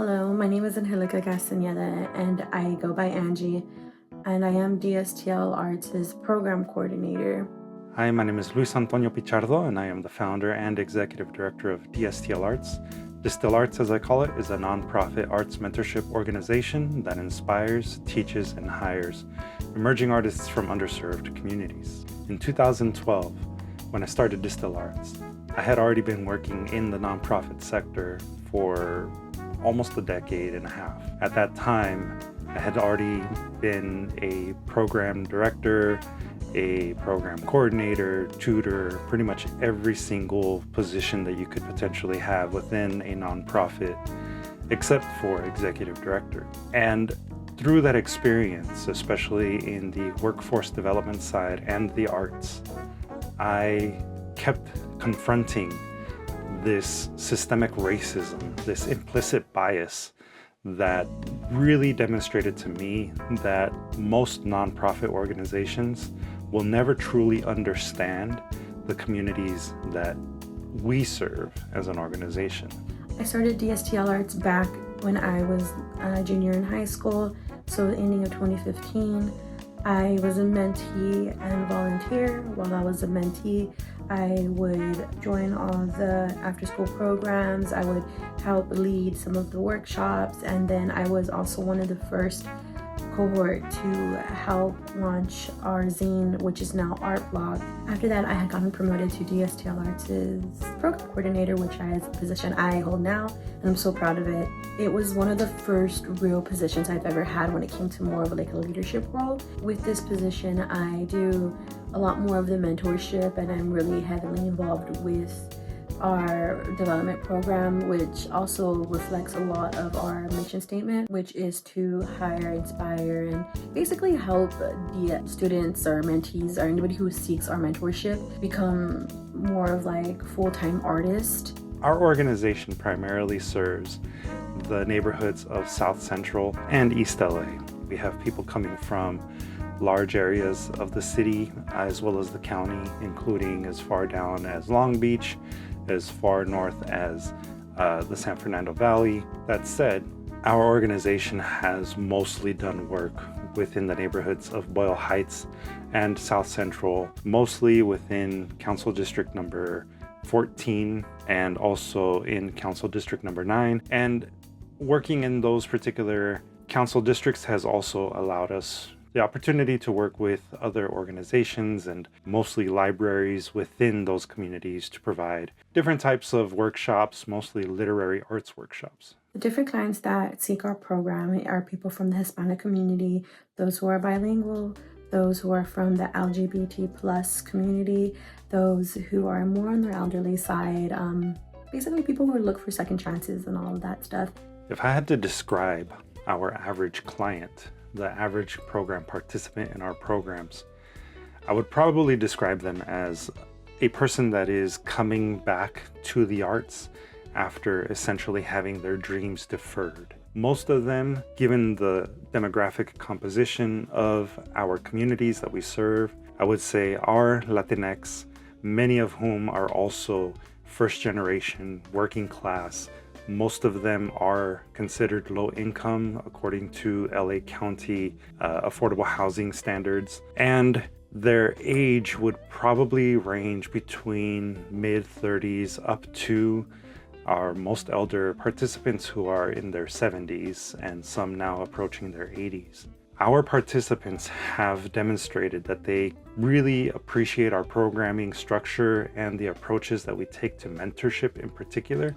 Hello, my name is Angelica Castañeda and I go by Angie, and I am DSTL Arts' program coordinator. Hi, my name is Antonio Pichardo, and I am the founder and executive director of DSTL Arts. DSTL Arts, as I call it, is a nonprofit arts mentorship organization that inspires, teaches, and hires emerging artists from underserved communities. In 2012, when I started DSTL Arts, I had already been working in the nonprofit sector for almost a decade and a half. At that time, I had already been a program director, a program coordinator, tutor, pretty much every single position that you could potentially have within a nonprofit, except for executive director. And through that experience, especially in the workforce development side and the arts, I kept confronting this systemic racism, this implicit bias that really demonstrated to me that most nonprofit organizations will never truly understand the communities that we serve as an organization. I started DSTL Arts back when I was a junior in high school, so the ending of 2015. I was a mentee and volunteer. While I was a mentee, I would join all the after-school programs. I would help lead some of the workshops, and then I was also one of the first cohort to help launch our zine, which is now Art Blog. After that, I had gotten promoted to DSTL Arts' program coordinator, which is a position I hold now, and I'm so proud of it. It was one of the first real positions I've ever had when it came to more of like a leadership role. With this position, I do a lot more of the mentorship, and I'm really heavily involved with our development program, which also reflects a lot of our mission statement, which is to hire, inspire, and basically help the students or mentees or anybody who seeks our mentorship become more of like full-time artists. Our organization primarily serves the neighborhoods of South Central and East LA. We have people coming from large areas of the city as well as the county, including as far down as Long Beach, as far north as the San Fernando Valley. That said, our organization has mostly done work within the neighborhoods of Boyle Heights and South Central, mostly within Council District number 14 and also in Council District number 9. And working in those particular council districts has also allowed us the opportunity to work with other organizations and mostly libraries within those communities to provide different types of workshops, mostly literary arts workshops. The different clients that seek our program are people from the Hispanic community, those who are bilingual, those who are from the LGBT plus community, those who are more on their elderly side, basically people who look for second chances and all of that stuff. If I had to describe our average client, the average program participant in our programs, I would probably describe them as a person that is coming back to the arts after essentially having their dreams deferred. Most of them, given the demographic composition of our communities that we serve, I would say are Latinx, many of whom are also first generation working class. Most of them are considered low income according to LA County affordable housing standards, and their age would probably range between mid-30s up to our most elder participants who are in their 70s and some now approaching their 80s. Our participants have demonstrated that they really appreciate our programming structure and the approaches that we take to mentorship in particular,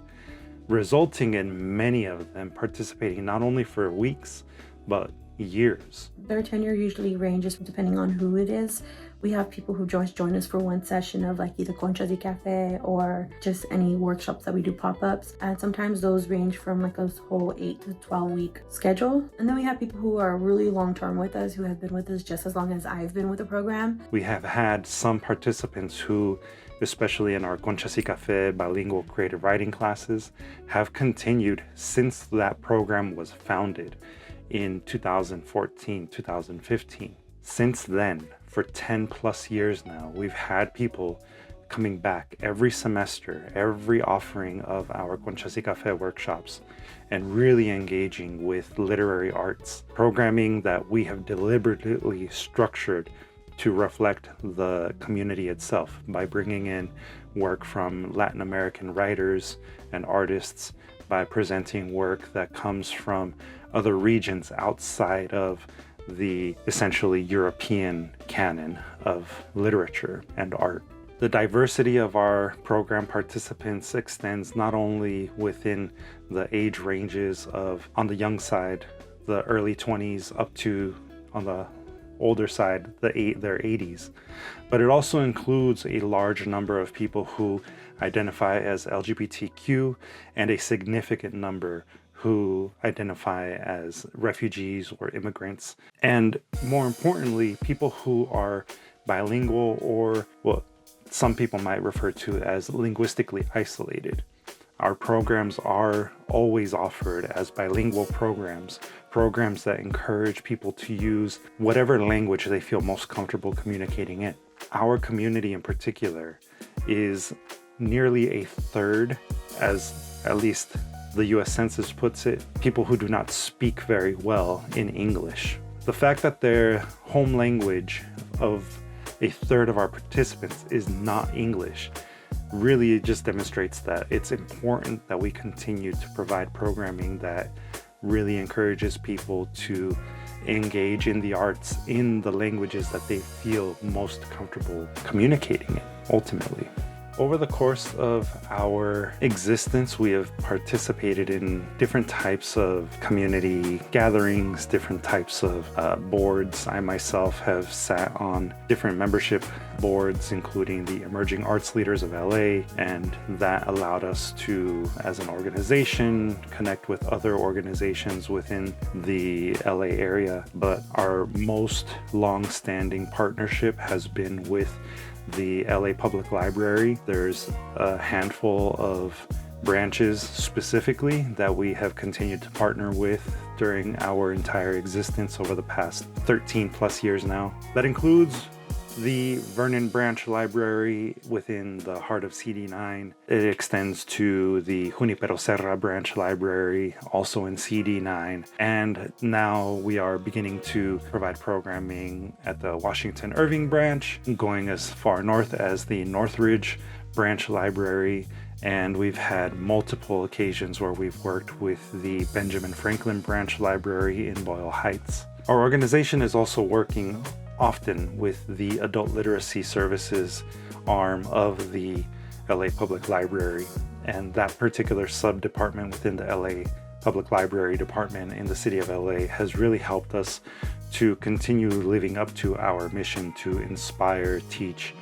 resulting in many of them participating not only for weeks, but years. Their tenure usually ranges depending on who it is. We have people who just join us for one session of like either conchas y cafe or just any workshops that we do pop-ups. And sometimes those range from like a whole 8 to 12 week schedule. And then we have people who are really long-term with us, who have been with us just as long as I've been with the program. We have had some participants who, especially in our Conchas y Cafe bilingual creative writing classes, have continued since that program was founded in 2014, 2015. Since then, for 10 plus years now, we've had people coming back every semester, every offering of our Conchas y Café workshops, and really engaging with literary arts, programming that we have deliberately structured to reflect the community itself by bringing in work from Latin American writers and artists, by presenting work that comes from other regions outside of the essentially European canon of literature and art. The diversity of our program participants extends not only within the age ranges of, on the young side, the early 20s up to, on the older side, their 80s, but it also includes a large number of people who identify as LGBTQ and a significant number who identify as refugees or immigrants, and more importantly, people who are bilingual or what some people might refer to as linguistically isolated. Our programs are always offered as bilingual programs that encourage people to use whatever language they feel most comfortable communicating in. Our community in particular is nearly a third, as at least the US Census puts it, people who do not speak very well in English. The fact that their home language of a third of our participants is not English really just demonstrates that it's important that we continue to provide programming that really encourages people to engage in the arts in the languages that they feel most comfortable communicating in, ultimately. Over the course of our existence, we have participated in different types of community gatherings, different types of boards. I myself have sat on different membership boards, including the Emerging Arts Leaders of LA, and that allowed us to, as an organization, connect with other organizations within the LA area. But our most long-standing partnership has been with the LA Public Library. There's a handful of branches specifically that we have continued to partner with during our entire existence over the past 13 plus years now. That includes the Vernon Branch Library within the heart of CD9. It extends to the Junipero Serra Branch Library, also in CD9. And now we are beginning to provide programming at the Washington Irving Branch, going as far north as the Northridge Branch Library. And we've had multiple occasions where we've worked with the Benjamin Franklin Branch Library in Boyle Heights. Our organization is also working often with the Adult Literacy Services arm of the LA Public Library, and that particular sub-department within the LA Public Library Department in the city of LA has really helped us to continue living up to our mission to inspire, teach,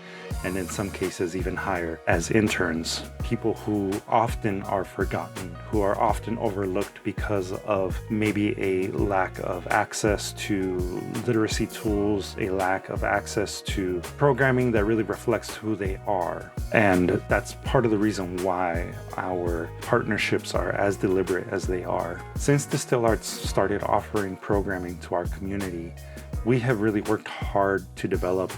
and in some cases even hire as interns, people who often are forgotten, who are often overlooked because of maybe a lack of access to literacy tools, a lack of access to programming that really reflects who they are. And that's part of the reason why our partnerships are as deliberate as they are. Since DSTL Arts started offering programming to our community, we have really worked hard to develop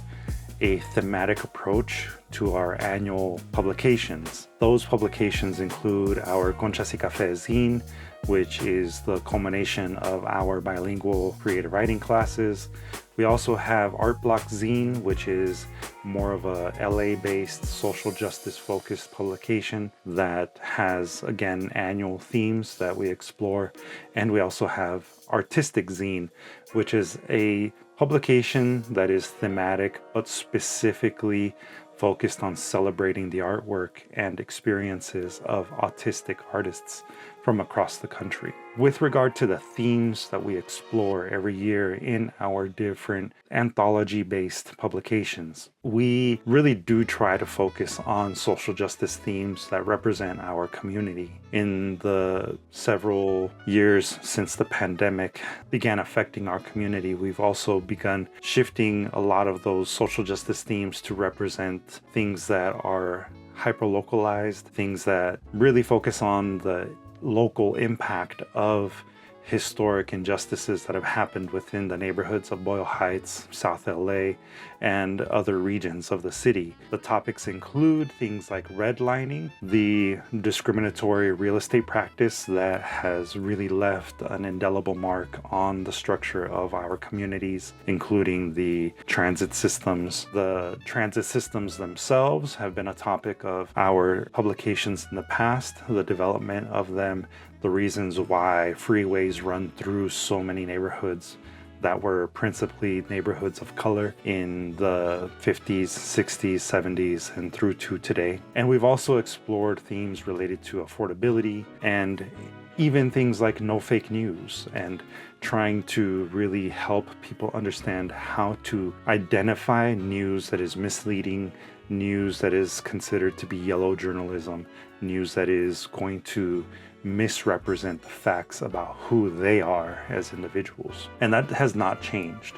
a thematic approach to our annual publications. Those publications include our Conchas y Café zine, which is the culmination of our bilingual creative writing classes. We also have Art Block Zine, which is more of a LA-based social justice-focused publication that has, again, annual themes that we explore. And we also have Artistic Zine, which is a publication that is thematic, but specifically focused on celebrating the artwork and experiences of autistic artists from across the country. With regard to the themes that we explore every year in our different anthology-based publications, we really do try to focus on social justice themes that represent our community. In the several years since the pandemic began affecting our community, we've also begun shifting a lot of those social justice themes to represent things that are hyper-localized, things that really focus on the local impact of historic injustices that have happened within the neighborhoods of Boyle Heights, South LA, and other regions of the city. The topics include things like redlining, the discriminatory real estate practice that has really left an indelible mark on the structure of our communities, including the transit systems. The transit systems themselves have been a topic of our publications in the past, the development of them, the reasons why freeways run through so many neighborhoods that were principally neighborhoods of color in the 50s, 60s, 70s, and through to today. And we've also explored themes related to affordability and even things like no fake news, and trying to really help people understand how to identify news that is misleading, news that is considered to be yellow journalism, news that is going to misrepresent the facts about who they are as individuals. And that has not changed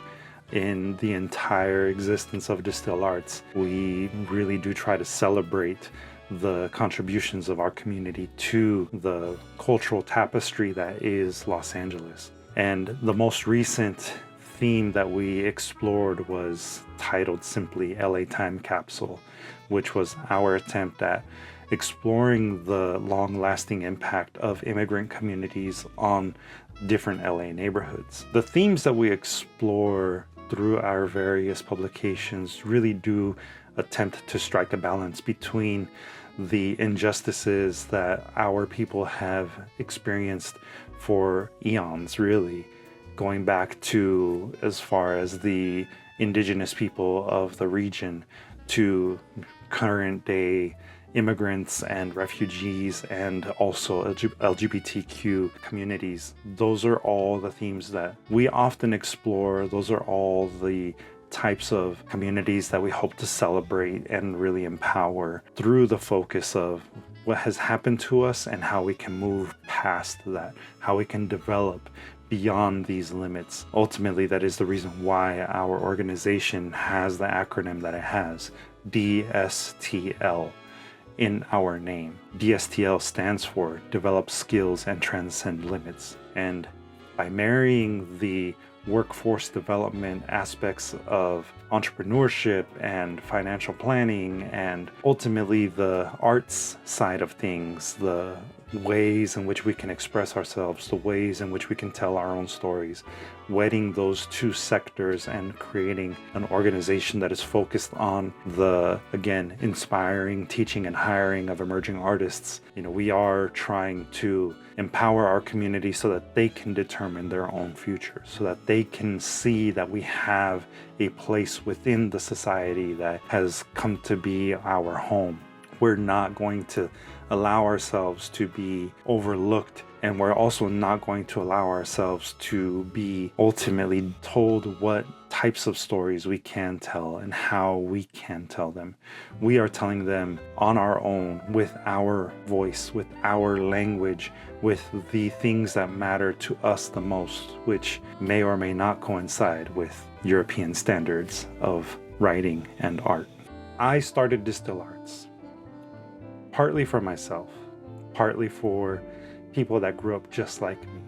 in the entire existence of DSTL Arts. We really do try to celebrate the contributions of our community to the cultural tapestry that is Los Angeles. And the most recent theme that we explored was titled simply LA Time Capsule, which was our attempt at exploring the long-lasting impact of immigrant communities on different LA neighborhoods. The themes that we explore through our various publications really do attempt to strike a balance between the injustices that our people have experienced for eons, really, going back to as far as the indigenous people of the region to current day immigrants and refugees, and also LGBTQ communities. Those are all the themes that we often explore. Those are all the types of communities that we hope to celebrate and really empower through the focus of what has happened to us and how we can move past that, how we can develop beyond these limits. Ultimately, that is the reason why our organization has the acronym that it has, DSTL, in our name. DSTL stands for Develop Skills and Transcend Limits. And by marrying the workforce development aspects of entrepreneurship and financial planning, and ultimately the arts side of things, the ways in which we can express ourselves, the ways in which we can tell our own stories, wedding those two sectors and creating an organization that is focused on the, again, inspiring, teaching, and hiring of emerging artists. We are trying to empower our community so that they can determine their own future, so that they can see that we have a place within the society that has come to be our home. We're not going to allow ourselves to be overlooked, and we're also not going to allow ourselves to be ultimately told what types of stories we can tell and how we can tell them. We are telling them on our own, with our voice, with our language, with the things that matter to us the most, which may or may not coincide with European standards of writing and art. I started DSTL Arts partly for myself, partly for people that grew up just like me.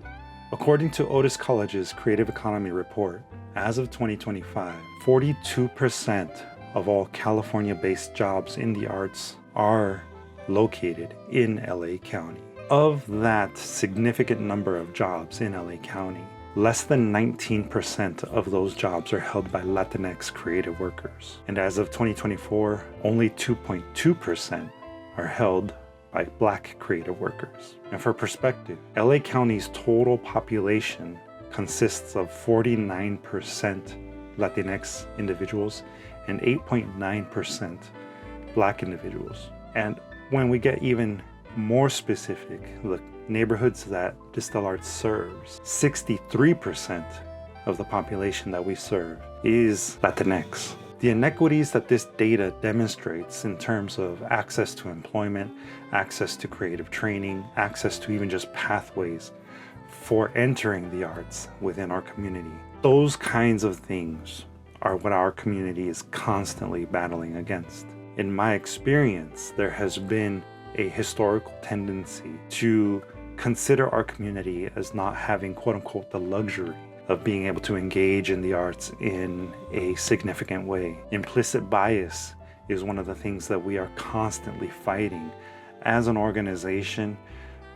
According to Otis College's Creative Economy Report, as of 2025, 42% of all California-based jobs in the arts are located in LA County. Of that significant number of jobs in LA County, less than 19% of those jobs are held by Latinx creative workers. And as of 2024, only 2.2% are held by Black creative workers. And for perspective, LA County's total population consists of 49% Latinx individuals and 8.9% Black individuals. And when we get even more specific, the neighborhoods that DSTL Arts serves, 63% of the population that we serve is Latinx. The inequities that this data demonstrates in terms of access to employment, access to creative training, access to even just pathways for entering the arts within our community, those kinds of things are what our community is constantly battling against. In my experience, there has been a historical tendency to consider our community as not having, quote unquote, the luxury of being able to engage in the arts in a significant way. Implicit bias is one of the things that we are constantly fighting as an organization,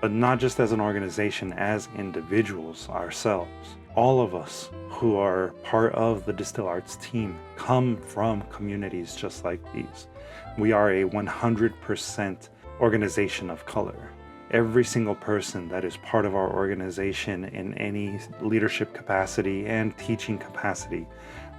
but not just as an organization, as individuals ourselves. All of us who are part of the DSTL Arts team come from communities just like these. We are a 100% organization of color. Every single person that is part of our organization in any leadership capacity and teaching capacity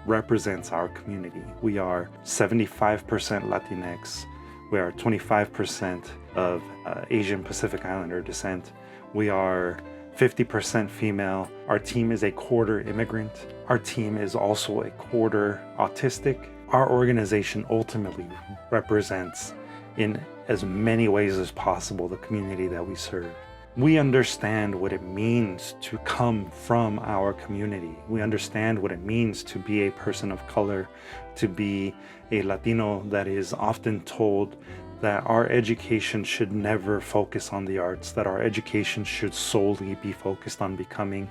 represents our community. We are 75% Latinx. We are 25% of Asian Pacific Islander descent. We are 50% female. Our team is a quarter immigrant. Our team is also a quarter autistic. Our organization ultimately represents, in as many ways as possible, the community that we serve. We understand what it means to come from our community. We understand what it means to be a person of color, to be a Latino that is often told that our education should never focus on the arts, that our education should solely be focused on becoming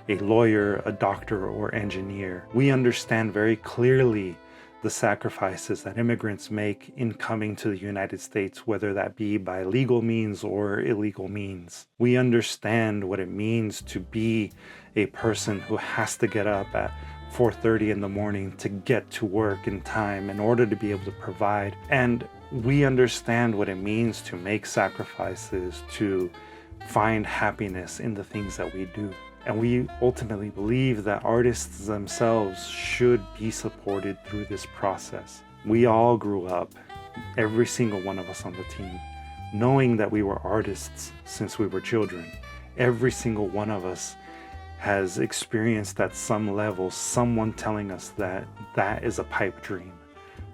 a lawyer, a doctor, or engineer. We understand very clearly the sacrifices that immigrants make in coming to the United States, whether that be by legal means or illegal means. We understand what it means to be a person who has to get up at 4:30 in the morning to get to work in time in order to be able to provide. And we understand what it means to make sacrifices, to find happiness in the things that we do. And we ultimately believe that artists themselves should be supported through this process. We all grew up, every single one of us on the team, knowing that we were artists since we were children. Every single one of us has experienced at some level someone telling us that that is a pipe dream.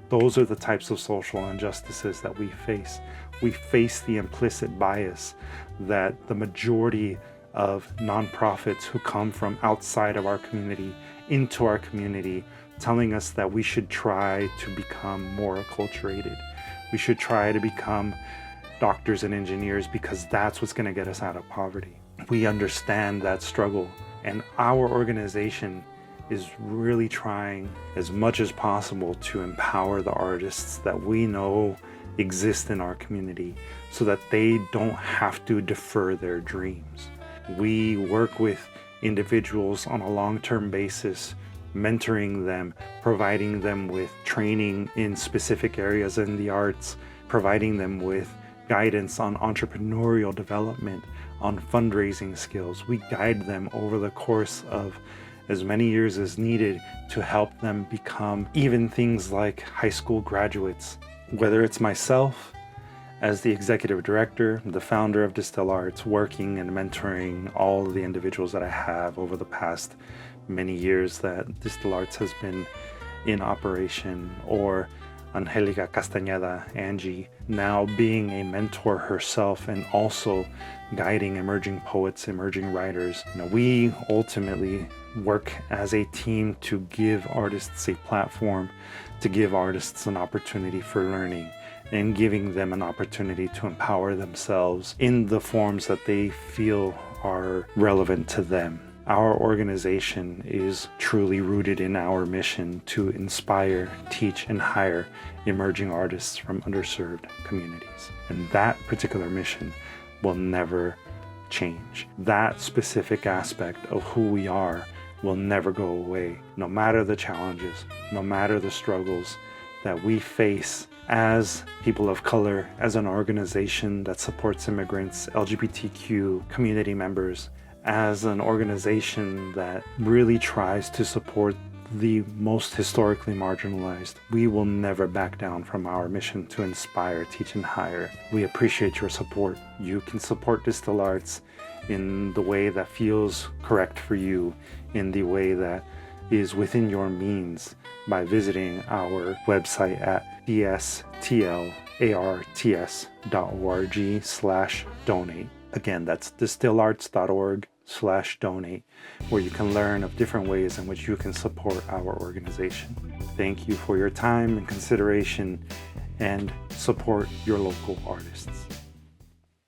Those are the types of social injustices that we face. We face the implicit bias that the majority of nonprofits who come from outside of our community into our community, telling us that we should try to become more acculturated. We should try to become doctors and engineers because that's what's going to get us out of poverty. We understand that struggle, and our organization is really trying as much as possible to empower the artists that we know exist in our community so that they don't have to defer their dreams. We work with individuals on a long-term basis, mentoring them, providing them with training in specific areas in the arts, providing them with guidance on entrepreneurial development, on fundraising skills. We guide them over the course of as many years as needed to help them become even things like high school graduates. Whether it's myself as the executive director, the founder of DSTL Arts, working and mentoring all of the individuals that I have over the past many years that DSTL Arts has been in operation, or Angelica Castañeda, Angie, now being a mentor herself and also guiding emerging poets, emerging writers. We ultimately work as a team to give artists a platform, to give artists an opportunity for learning, and giving them an opportunity to empower themselves in the forms that they feel are relevant to them. Our organization is truly rooted in our mission to inspire, teach, and hire emerging artists from underserved communities. And that particular mission will never change. That specific aspect of who we are will never go away, no matter the challenges, no matter the struggles that we face as people of color, as an organization that supports immigrants, LGBTQ community members, as an organization that really tries to support the most historically marginalized. We will never back down from our mission to inspire, teach, and hire. We appreciate your support. You can support DSTL Arts in the way that feels correct for you, in the way that is within your means, by visiting our website at dstlarts.org/donate. Again, that's dstilarts.org/donate, where you can learn of different ways in which you can support our organization. Thank you for your time and consideration, and support your local artists.